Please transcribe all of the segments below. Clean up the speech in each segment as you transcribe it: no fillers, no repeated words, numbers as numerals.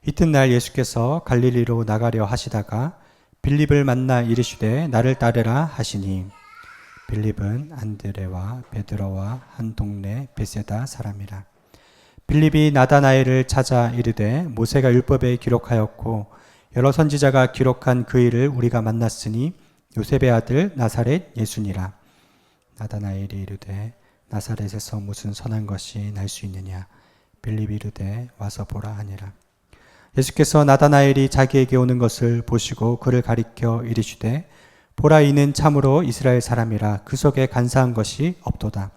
이튿날 예수께서 갈릴리로 나가려 하시다가 빌립을 만나 이르시되 나를 따르라 하시니, 빌립은 안드레와 베드로와 한 동네 베세다 사람이라. 빌립이 나다나엘을 찾아 이르되 모세가 율법에 기록하였고 여러 선지자가 기록한 그 일을 우리가 만났으니 요셉의 아들 나사렛 예수니라. 나다나엘이 이르되 나사렛에서 무슨 선한 것이 날 수 있느냐. 빌립이 이르되 와서 보라 하니라. 예수께서 나다나엘이 자기에게 오는 것을 보시고 그를 가리켜 이르시되 보라, 이는 참으로 이스라엘 사람이라 그 속에 간사한 것이 없도다.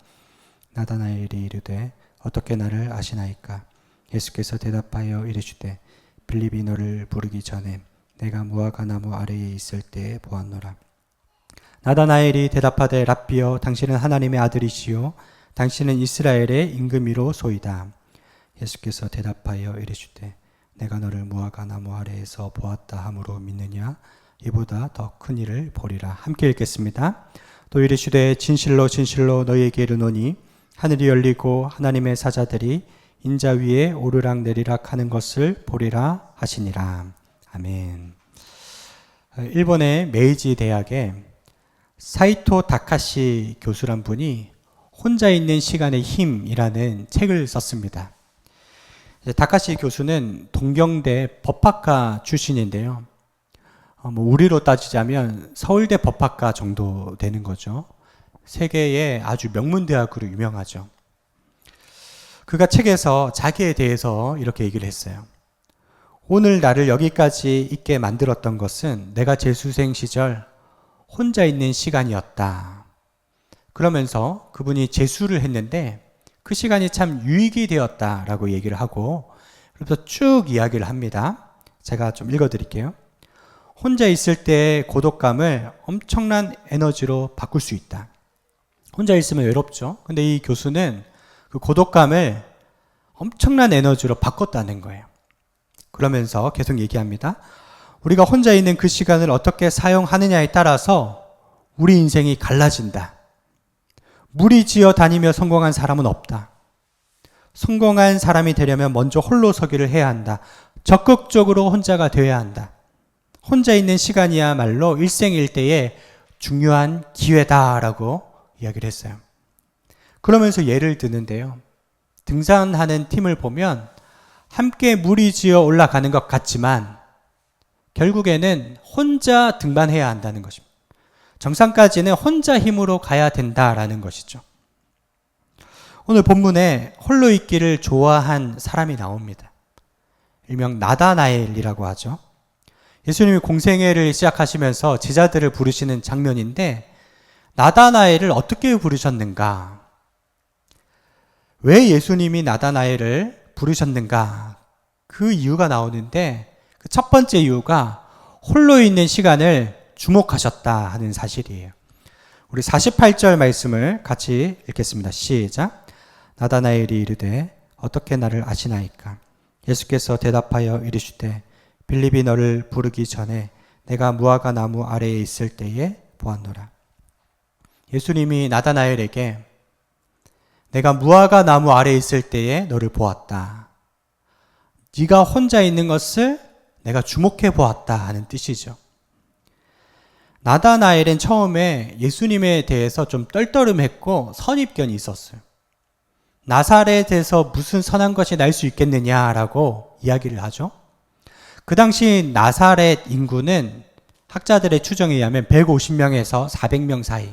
나다나엘이 이르되 어떻게 나를 아시나이까? 예수께서 대답하여 이르시되 빌립이 너를 부르기 전에 내가 무화과 나무 아래에 있을 때에 보았노라. 나다나엘이 대답하되 랍비여, 당신은 하나님의 아들이시요 당신은 이스라엘의 임금이로 소이다. 예수께서 대답하여 이르시되 내가 너를 무화과 나무 아래에서 보았다 함으로 믿느냐? 이보다 더 큰 일을 보리라. 함께 읽겠습니다. 또 이르시되 진실로 진실로 너희에게 이르노니 하늘이 열리고 하나님의 사자들이 인자 위에 오르락 내리락 하는 것을 보리라 하시니라. 아멘. 일본의 메이지 대학에 사이토 다카시 교수란 분이 혼자 있는 시간의 힘이라는 책을 썼습니다. 다카시 교수는 동경대 법학과 출신인데요. 우리로 따지자면 서울대 법학과 정도 되는 거죠. 세계의 아주 명문대학으로 유명하죠. 그가 책에서 자기에 대해서 이렇게 얘기를 했어요. 오늘 나를 여기까지 있게 만들었던 것은 내가 재수생 시절 혼자 있는 시간이었다. 그러면서 그분이 재수를 했는데 그 시간이 참 유익이 되었다라고 얘기를 하고, 그래서 쭉 이야기를 합니다. 제가 좀 읽어드릴게요. 혼자 있을 때의 고독감을 엄청난 에너지로 바꿀 수 있다. 혼자 있으면 외롭죠. 근데 이 교수는 그 고독감을 엄청난 에너지로 바꿨다는 거예요. 그러면서 계속 얘기합니다. 우리가 혼자 있는 그 시간을 어떻게 사용하느냐에 따라서 우리 인생이 갈라진다. 무리지어 다니며 성공한 사람은 없다. 성공한 사람이 되려면 먼저 홀로 서기를 해야 한다. 적극적으로 혼자가 되어야 한다. 혼자 있는 시간이야말로 일생일대의 중요한 기회다라고 이야기를 했어요. 그러면서 예를 드는데요. 등산하는 팀을 보면 함께 무리지어 올라가는 것 같지만 결국에는 혼자 등반해야 한다는 것입니다. 정상까지는 혼자 힘으로 가야 된다라는 것이죠. 오늘 본문에 홀로 있기를 좋아한 사람이 나옵니다. 일명 나다나엘이라고 하죠. 예수님이 공생애를 시작하시면서 제자들을 부르시는 장면인데 나다나엘을 어떻게 부르셨는가? 왜 예수님이 나다나엘을 부르셨는가? 그 이유가 나오는데 그 첫 번째 이유가 홀로 있는 시간을 주목하셨다 하는 사실이에요. 우리 48절 말씀을 같이 읽겠습니다. 시작. 나다나엘이 이르되 어떻게 나를 아시나이까? 예수께서 대답하여 이르시되 빌립이 너를 부르기 전에 내가 무화과 나무 아래에 있을 때에 보았노라. 예수님이 나다나엘에게 내가 무화과 나무 아래에 있을 때에 너를 보았다. 네가 혼자 있는 것을 내가 주목해 보았다 하는 뜻이죠. 나다나엘은 처음에 예수님에 대해서 좀 떨떠름했고 선입견이 있었어요. 나사렛에서 무슨 선한 것이 날 수 있겠느냐라고 이야기를 하죠. 그 당시 나사렛 인구는 학자들의 추정에 의하면 150명에서 400명 사이.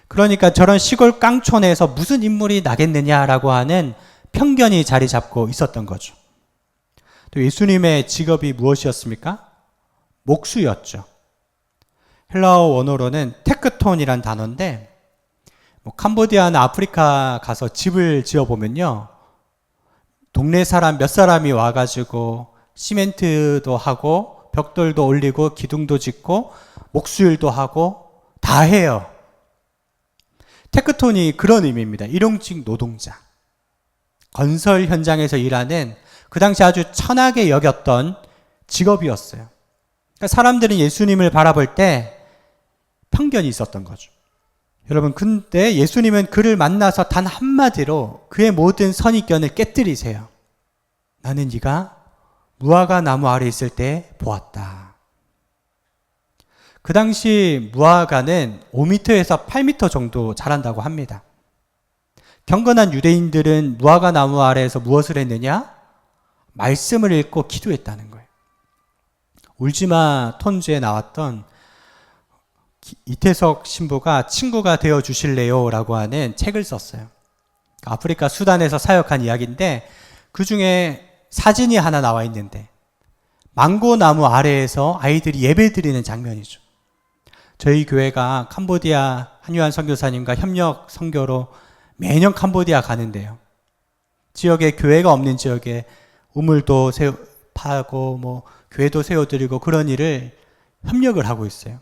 그러니까 저런 시골 깡촌에서 무슨 인물이 나겠느냐라고 하는 편견이 자리 잡고 있었던 거죠. 또 예수님의 직업이 무엇이었습니까? 목수였죠. 헬라어 원어로는 테크톤이란 단어인데 캄보디아나 아프리카 가서 집을 지어보면요. 동네 사람 몇 사람이 와가지고 시멘트도 하고 벽돌도 올리고 기둥도 짓고 목수일도 하고 다 해요. 테크톤이 그런 의미입니다. 일용직 노동자. 건설 현장에서 일하는 그 당시 아주 천하게 여겼던 직업이었어요. 그러니까 사람들은 예수님을 바라볼 때 편견이 있었던 거죠. 여러분, 근데 예수님은 그를 만나서 단 한마디로 그의 모든 선입견을 깨뜨리세요. 나는 네가 무화과 나무 아래 있을 때 보았다. 그 당시 무화과는 5m에서 8m 정도 자란다고 합니다. 경건한 유대인들은 무화과 나무 아래에서 무엇을 했느냐? 말씀을 읽고 기도했다는 거예요. 울지마 톤즈에 나왔던 이태석 신부가 친구가 되어 주실래요? 라고 하는 책을 썼어요. 아프리카 수단에서 사역한 이야기인데 그 중에 사진이 하나 나와 있는데 망고 나무 아래에서 아이들이 예배 드리는 장면이죠. 저희 교회가 캄보디아 한유한 선교사님과 협력 선교로 매년 캄보디아 가는데요. 지역에 교회가 없는 지역에 우물도 파고 교회도 세워드리고 그런 일을 협력을 하고 있어요.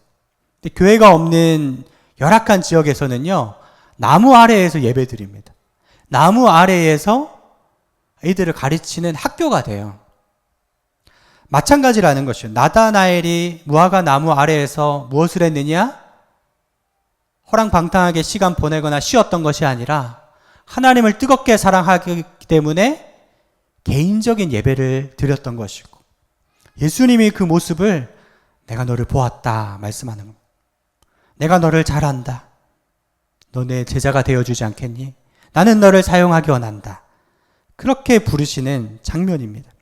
근데 교회가 없는 열악한 지역에서는요, 나무 아래에서 예배 드립니다. 나무 아래에서 아이들을 가르치는 학교가 돼요. 마찬가지라는 것이요. 나다나엘이 무화과 나무 아래에서 무엇을 했느냐? 호랑방탕하게 시간 보내거나 쉬었던 것이 아니라 하나님을 뜨겁게 사랑하기 때문에 개인적인 예배를 드렸던 것이고, 예수님이 그 모습을 내가 너를 보았다 말씀하는 겁니다. 내가 너를 잘 안다. 너 내 제자가 되어주지 않겠니? 나는 너를 사용하기 원한다. 그렇게 부르시는 장면입니다.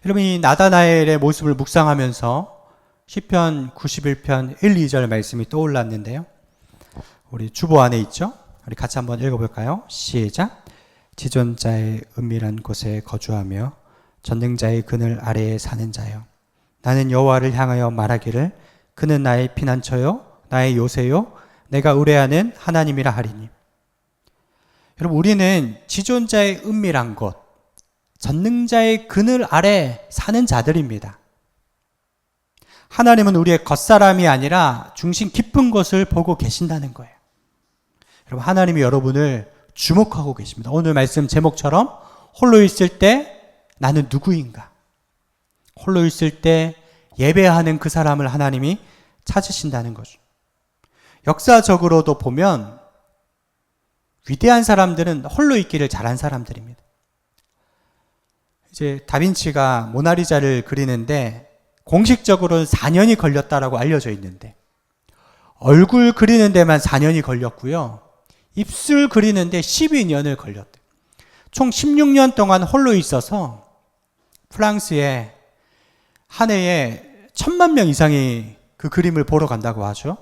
여러분, 이 나다나엘의 모습을 묵상하면서 시편 91편 1, 2절 말씀이 떠올랐는데요. 우리 주보 안에 있죠? 우리 같이 한번 읽어볼까요? 시작. 지존자의 은밀한 곳에 거주하며 전능자의 그늘 아래에 사는 자여, 나는 여호와를 향하여 말하기를 그는 나의 피난처요 나의 요새요 내가 의뢰하는 하나님이라 하리니. 여러분, 우리는 지존자의 은밀한 곳, 전능자의 그늘 아래 사는 자들입니다. 하나님은 우리의 겉사람이 아니라 중심 깊은 것을 보고 계신다는 거예요. 여러분, 하나님이 여러분을 주목하고 계십니다. 오늘 말씀 제목처럼 홀로 있을 때 나는 누구인가? 홀로 있을 때 예배하는 그 사람을 하나님이 찾으신다는 거죠. 역사적으로도 보면 위대한 사람들은 홀로 있기를 잘한 사람들입니다. 이제 다빈치가 모나리자를 그리는데 공식적으로는 4년이 걸렸다라고 알려져 있는데, 얼굴 그리는 데만 4년이 걸렸고요. 입술 그리는데 12년을 걸렸대요. 총 16년 동안 홀로 있어서 프랑스에 한 해에 1000만 명 이상이 그 그림을 보러 간다고 하죠.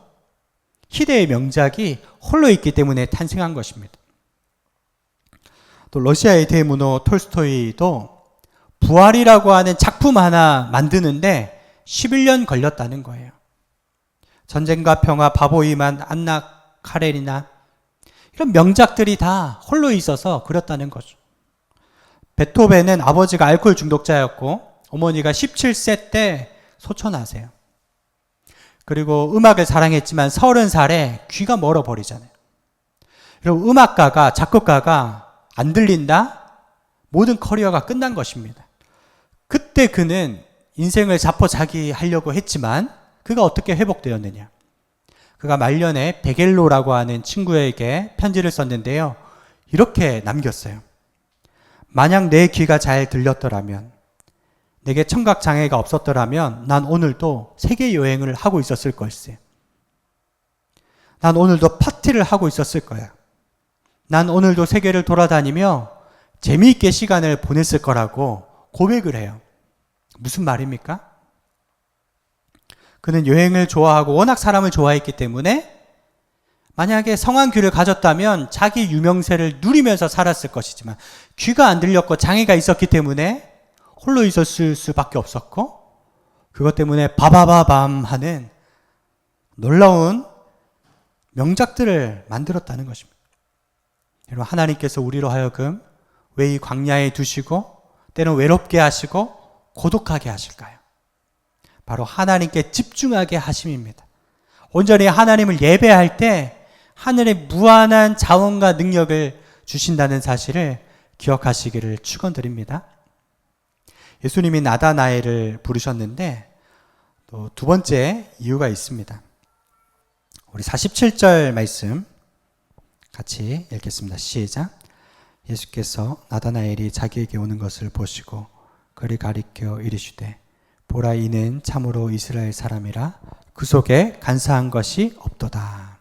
희대의 명작이 홀로 있기 때문에 탄생한 것입니다. 또 러시아의 대문호 톨스토이도 부활이라고 하는 작품 하나 만드는데 11년 걸렸다는 거예요. 전쟁과 평화, 바보이만, 안나 카레리나 이런 명작들이 다 홀로 있어서 그렸다는 거죠. 베토벤은 아버지가 알코올 중독자였고 어머니가 17세 때 소천하세요. 그리고 음악을 사랑했지만 30살에 귀가 멀어버리잖아요. 그리고 음악가가, 작곡가가 안 들린다? 모든 커리어가 끝난 것입니다. 그때 그는 인생을 자포자기하려고 했지만 그가 어떻게 회복되었느냐? 그가 말년에 베겔로라고 하는 친구에게 편지를 썼는데요. 이렇게 남겼어요. 만약 내 귀가 잘 들렸더라면, 내게 청각 장애가 없었더라면 난 오늘도 세계 여행을 하고 있었을 걸세. 난 오늘도 파티를 하고 있었을 거야. 난 오늘도 세계를 돌아다니며 재미있게 시간을 보냈을 거라고 고백을 해요. 무슨 말입니까? 그는 여행을 좋아하고 워낙 사람을 좋아했기 때문에 만약에 성한 귀를 가졌다면 자기 유명세를 누리면서 살았을 것이지만 귀가 안 들렸고 장애가 있었기 때문에 홀로 있었을 수밖에 없었고, 그것 때문에 바바바밤 하는 놀라운 명작들을 만들었다는 것입니다. 여러분, 하나님께서 우리로 하여금 왜 이 광야에 두시고 때론 외롭게 하시고 고독하게 하실까요? 바로 하나님께 집중하게 하심입니다. 온전히 하나님을 예배할 때 하늘의 무한한 자원과 능력을 주신다는 사실을 기억하시기를 축원드립니다. 예수님이 나다나엘을 부르셨는데 또 두 번째 이유가 있습니다. 우리 47절 말씀 같이 읽겠습니다. 시작. 예수께서 나다나엘이 자기에게 오는 것을 보시고 그를 가리켜 이르시되 보라 이는 참으로 이스라엘 사람이라 그 속에 간사한 것이 없도다.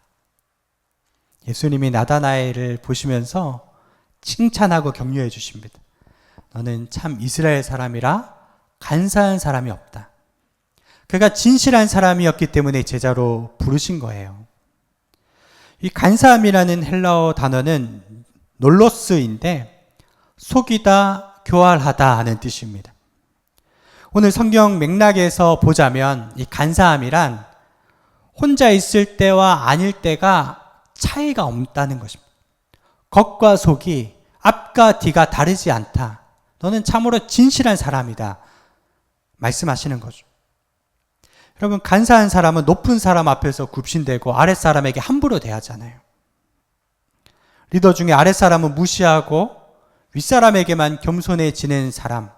예수님이 나다나엘을 보시면서 칭찬하고 격려해 주십니다. 너는 참 이스라엘 사람이라 간사한 사람이 없다. 그가 진실한 사람이었기 때문에 제자로 부르신 거예요. 이 간사함이라는 헬라어 단어는 놀로스인데 속이다, 교활하다 하는 뜻입니다. 오늘 성경 맥락에서 보자면 이 간사함이란 혼자 있을 때와 아닐 때가 차이가 없다는 것입니다. 겉과 속이 앞과 뒤가 다르지 않다. 너는 참으로 진실한 사람이다. 말씀하시는 거죠. 여러분, 간사한 사람은 높은 사람 앞에서 굽신대고 아랫사람에게 함부로 대하잖아요. 리더 중에 아랫사람은 무시하고 윗사람에게만 겸손해지는 사람.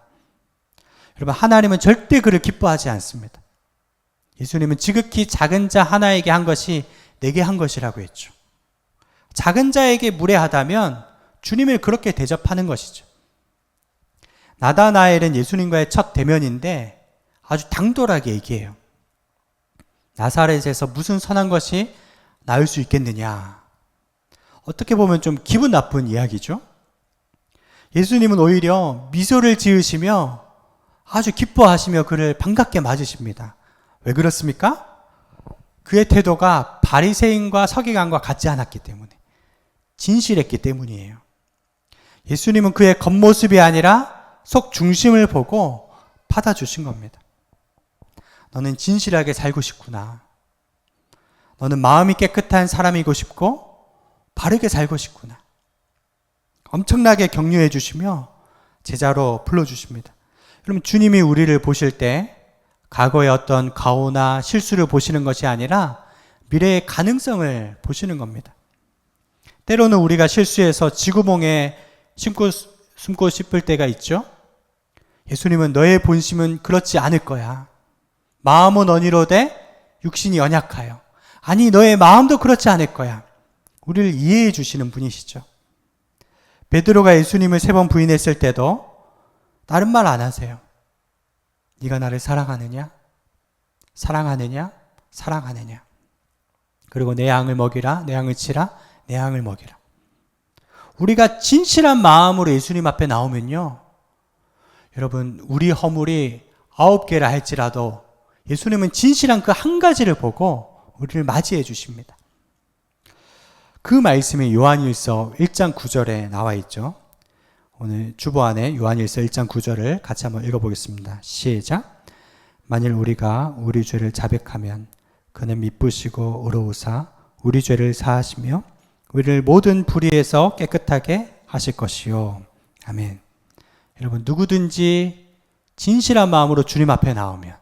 여러분, 하나님은 절대 그를 기뻐하지 않습니다. 예수님은 지극히 작은 자 하나에게 한 것이 내게 한 것이라고 했죠. 작은 자에게 무례하다면 주님을 그렇게 대접하는 것이죠. 나다나엘은 예수님과의 첫 대면인데 아주 당돌하게 얘기해요. 나사렛에서 무슨 선한 것이 나올 수 있겠느냐. 어떻게 보면 좀 기분 나쁜 이야기죠. 예수님은 오히려 미소를 지으시며 아주 기뻐하시며 그를 반갑게 맞으십니다. 왜 그렇습니까? 그의 태도가 바리새인과 서기관과 같지 않았기 때문에, 진실했기 때문이에요. 예수님은 그의 겉모습이 아니라 속 중심을 보고 받아주신 겁니다. 너는 진실하게 살고 싶구나. 너는 마음이 깨끗한 사람이고 싶고 바르게 살고 싶구나. 엄청나게 격려해 주시며 제자로 불러주십니다. 여러분, 주님이 우리를 보실 때 과거의 어떤 가오나 실수를 보시는 것이 아니라 미래의 가능성을 보시는 겁니다. 때로는 우리가 실수해서 지구멍에 숨고 싶을 때가 있죠. 예수님은 너의 본심은 그렇지 않을 거야. 마음은 언의로되 육신이 연약하여. 아니, 너의 마음도 그렇지 않을 거야. 우리를 이해해 주시는 분이시죠. 베드로가 예수님을 3번 부인했을 때도 다른 말 안 하세요. 네가 나를 사랑하느냐? 사랑하느냐? 사랑하느냐? 그리고 내 양을 먹이라, 내 양을 치라, 내 양을 먹이라. 우리가 진실한 마음으로 예수님 앞에 나오면요, 여러분, 우리 허물이 9개라 할지라도 예수님은 진실한 그 한 가지를 보고 우리를 맞이해 주십니다. 그 말씀이 요한일서 1장 9절에 나와 있죠. 오늘 주보 안에 요한일서 1장 9절을 같이 한번 읽어보겠습니다. 시작. 만일 우리가 우리 죄를 자백하면 그는 미쁘시고 의로우사 우리 죄를 사하시며 우리를 모든 불의에서 깨끗하게 하실 것이요. 아멘. 여러분, 누구든지 진실한 마음으로 주님 앞에 나오면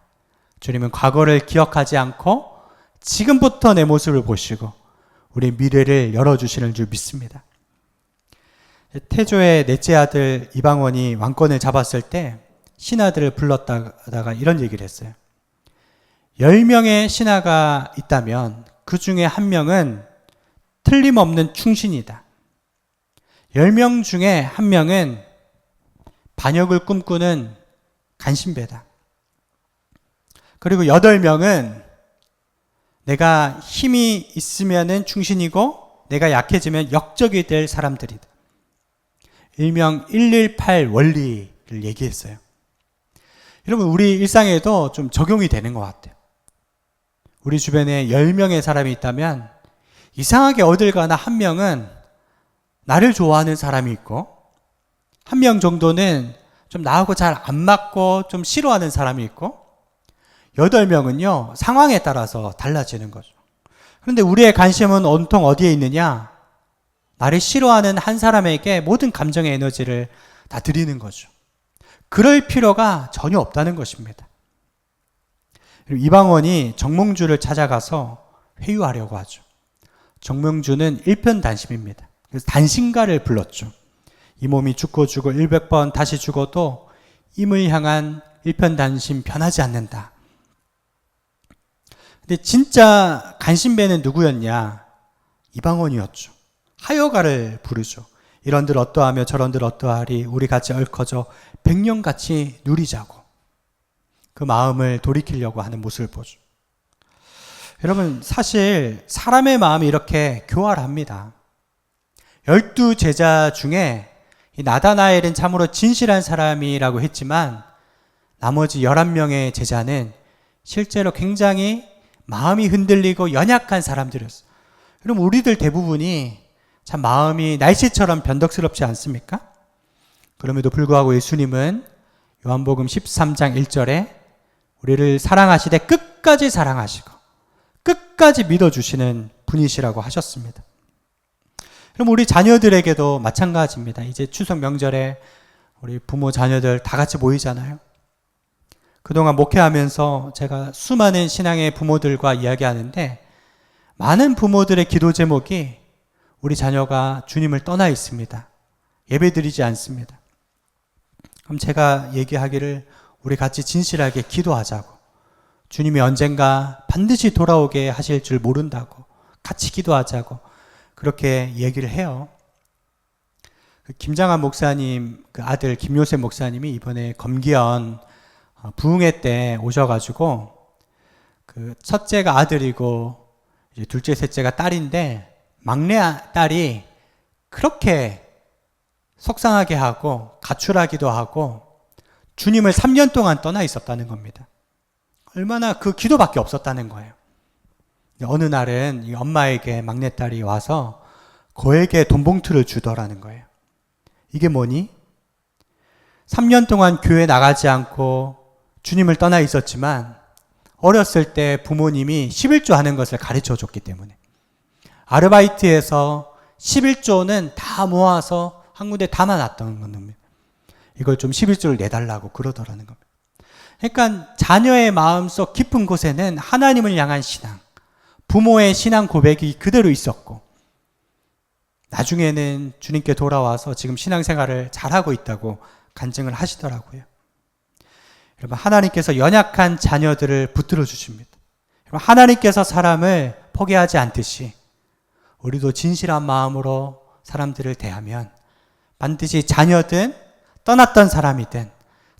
주님은 과거를 기억하지 않고 지금부터 내 모습을 보시고 우리 미래를 열어주시는 줄 믿습니다. 태조의 넷째 아들 이방원이 왕권을 잡았을 때 신하들을 불렀다가 이런 얘기를 했어요. 10명의 신하가 있다면 그 중에 한 명은 틀림없는 충신이다. 10명 중에 한 명은 반역을 꿈꾸는 간신배다. 그리고 8명은 내가 힘이 있으면 충신이고 내가 약해지면 역적이 될 사람들이다. 일명 118 원리를 얘기했어요. 여러분, 우리 일상에도 좀 적용이 되는 것 같아요. 우리 주변에 10명의 사람이 있다면 이상하게 어딜 가나 한 명은 나를 좋아하는 사람이 있고 한 명 정도는 좀 나하고 잘 안 맞고 좀 싫어하는 사람이 있고 8명은요, 상황에 따라서 달라지는 거죠. 그런데 우리의 관심은 온통 어디에 있느냐? 나를 싫어하는 한 사람에게 모든 감정의 에너지를 다 드리는 거죠. 그럴 필요가 전혀 없다는 것입니다. 이방원이 정몽주를 찾아가서 회유하려고 하죠. 정몽주는 일편단심입니다. 그래서 단심가를 불렀죠. 이 몸이 죽고 100번 다시 죽어도 임을 향한 일편단심 변하지 않는다. 근데 진짜 간신배는 누구였냐? 이방원이었죠. 하여가를 부르죠. 이런들 어떠하며 저런들 어떠하리 우리 같이 얽혀져 백년같이 누리자고 그 마음을 돌이키려고 하는 모습을 보죠. 여러분 사실 사람의 마음이 이렇게 교활합니다. 12제자 중에 이 나다나엘은 참으로 진실한 사람이라고 했지만 나머지 11명의 제자는 실제로 굉장히 마음이 흔들리고 연약한 사람들이었어요. 그럼 우리들 대부분이 참 마음이 날씨처럼 변덕스럽지 않습니까? 그럼에도 불구하고 예수님은 요한복음 13장 1절에 우리를 사랑하시되 끝까지 사랑하시고 끝까지 믿어주시는 분이시라고 하셨습니다. 그럼 우리 자녀들에게도 마찬가지입니다. 이제 추석 명절에 우리 부모 자녀들 다 같이 모이잖아요. 그동안 목회하면서 제가 수많은 신앙의 부모들과 이야기하는데 많은 부모들의 기도 제목이 우리 자녀가 주님을 떠나 있습니다. 예배드리지 않습니다. 그럼 제가 얘기하기를 우리 같이 진실하게 기도하자고. 주님이 언젠가 반드시 돌아오게 하실 줄 모른다고. 같이 기도하자고. 그렇게 얘기를 해요. 김장한 목사님 그 아들 김요셉 목사님이 이번에 검기현 부흥회 때 오셔가지고 그 첫째가 아들이고 이제 둘째 셋째가 딸인데 막내 딸이 그렇게 속상하게 하고 가출하기도 하고 주님을 3년 동안 떠나 있었다는 겁니다. 얼마나 그 기도밖에 없었다는 거예요. 어느 날은 이 엄마에게 막내딸이 와서 거에게 돈봉투를 주더라는 거예요. 이게 뭐니? 3년 동안 교회 나가지 않고 주님을 떠나 있었지만 어렸을 때 부모님이 11조 하는 것을 가르쳐 줬기 때문에 아르바이트에서 11조는 다 모아서 한 군데 담아놨던 겁니다. 이걸 좀 11조를 내달라고 그러더라는 겁니다. 그러니까 자녀의 마음속 깊은 곳에는 하나님을 향한 신앙, 부모의 신앙 고백이 그대로 있었고 나중에는 주님께 돌아와서 지금 신앙생활을 잘하고 있다고 간증을 하시더라고요. 여러분 하나님께서 연약한 자녀들을 붙들어 주십니다. 여러분 하나님께서 사람을 포기하지 않듯이 우리도 진실한 마음으로 사람들을 대하면 반드시 자녀든 떠났던 사람이든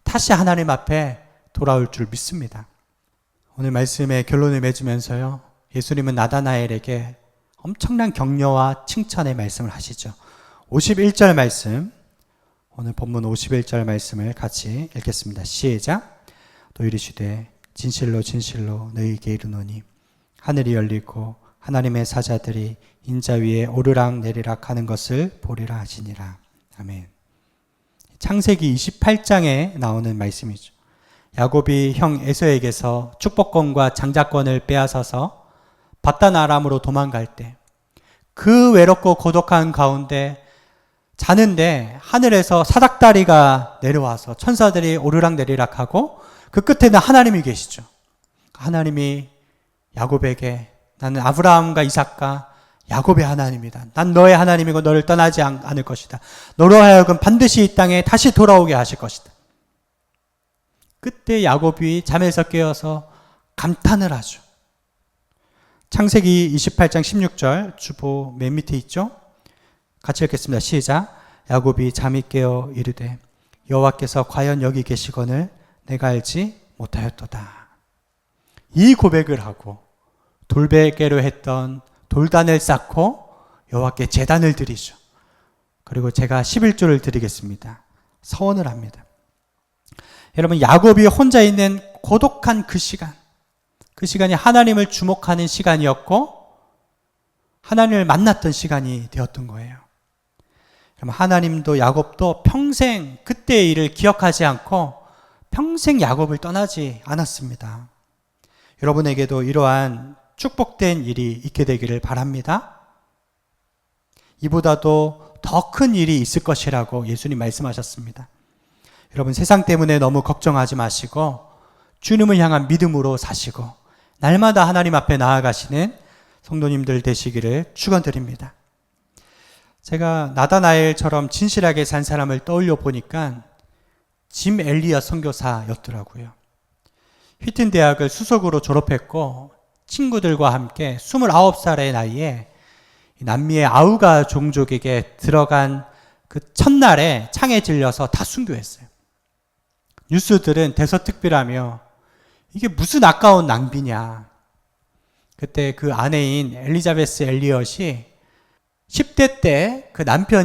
다시 하나님 앞에 돌아올 줄 믿습니다. 오늘 말씀의 결론을 맺으면서요. 예수님은 나다나엘에게 엄청난 격려와 칭찬의 말씀을 하시죠. 51절 말씀, 오늘 본문 51절 말씀을 같이 읽겠습니다. 시작. 또 이르시되 진실로 진실로 너희에게 이르노니 하늘이 열리고 하나님의 사자들이 인자 위에 오르락 내리락 하는 것을 보리라 하시니라. 아멘. 창세기 28장에 나오는 말씀이죠. 야곱이 형 에서에게서 축복권과 장자권을 빼앗아서 바단 아람으로 도망갈 때 그 외롭고 고독한 가운데 자는데 하늘에서 사닥다리가 내려와서 천사들이 오르락 내리락 하고 그 끝에는 하나님이 계시죠. 하나님이 야곱에게 나는 아브라함과 이삭과 야곱의 하나님이다. 난 너의 하나님이고 너를 떠나지 않을 것이다. 너로 하여금 반드시 이 땅에 다시 돌아오게 하실 것이다. 그때 야곱이 잠에서 깨어서 감탄을 하죠. 창세기 28장 16절 주보 맨 밑에 있죠. 같이 읽겠습니다. 시작. 야곱이 잠이 깨어 이르되 여호와께서 과연 여기 계시거늘 내가 알지 못하였도다. 이 고백을 하고 돌베개로 했던 돌단을 쌓고 여호와께 제단을 드리죠. 그리고 제가 11조를 드리겠습니다. 서원을 합니다. 여러분 야곱이 혼자 있는 고독한 그 시간이 하나님을 주목하는 시간이었고 하나님을 만났던 시간이 되었던 거예요. 그럼 하나님도 야곱도 평생 그때의 일을 기억하지 않고 평생 야곱을 떠나지 않았습니다. 여러분에게도 이러한 축복된 일이 있게 되기를 바랍니다. 이보다도 더 큰 일이 있을 것이라고 예수님 말씀하셨습니다. 여러분 세상 때문에 너무 걱정하지 마시고 주님을 향한 믿음으로 사시고 날마다 하나님 앞에 나아가시는 성도님들 되시기를 축원드립니다. 제가 나다나엘처럼 진실하게 산 사람을 떠올려 보니까 짐 엘리엇 선교사였더라고요. 휘튼 대학을 수석으로 졸업했고 친구들과 함께 29살의 나이에 남미의 아우가 종족에게 들어간 그 첫날에 창에 질려서 다 순교했어요. 뉴스들은 대서특필하며 이게 무슨 아까운 낭비냐. 그때 그 아내인 엘리자베스 엘리엇이 10대 때 그 남편이